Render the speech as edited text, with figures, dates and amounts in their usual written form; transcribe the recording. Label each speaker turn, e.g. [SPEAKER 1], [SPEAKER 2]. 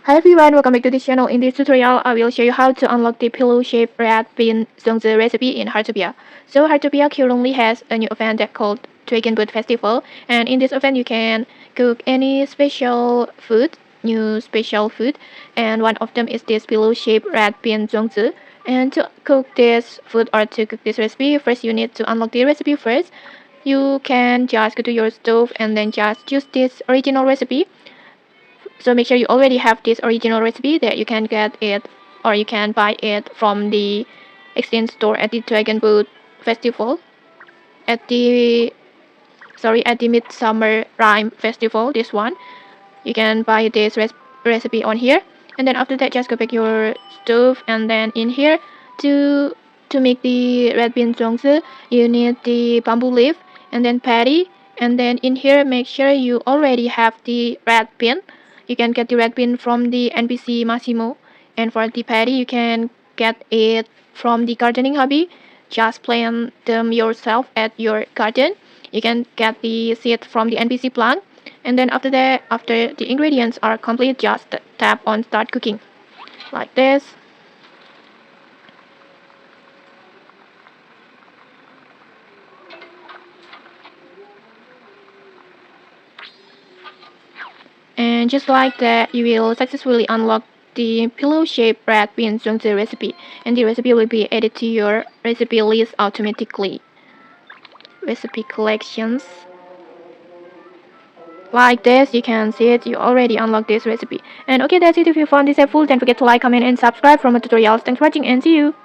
[SPEAKER 1] Hi everyone, welcome back to this channel. In this tutorial, I will show you how to unlock the pillow-shaped red bean Zongzi recipe in Heartopia. So Heartopia currently has a new event that called Dragon Boat Festival, and in this event you can cook any special food, new special food, and one of them is this pillow-shaped red bean Zongzi. And to cook this food or to cook this recipe, first you need to unlock the recipe first. You can just go to your stove and then just choose this original recipe. So make sure you already have this original recipe that you can get it or you can buy it from the exchange store at the Dragon Boat Festival at the Midsummer Rhyme Festival. This one you can buy this recipe on here, and then after that just go back your stove, and then in here to make the red bean zongzi you need the bamboo leaf and then patty, and then in here make sure you already have the red bean. You can get the red bean from the NPC Massimo, and for the patty you can get it from the gardening hobby. Just plant them yourself at your garden. You can get the seed from the NPC plant, and then after that, after the ingredients are complete, just tap on start cooking like this. And just like that, you will successfully unlock the pillow-shaped red bean zongzi recipe, and the recipe will be added to your recipe list automatically. Recipe collections. Like this, you can see it, you already unlocked this recipe. And okay, that's it. If you found this helpful, don't forget to like, comment, and subscribe for more tutorials. Thanks for watching and see you!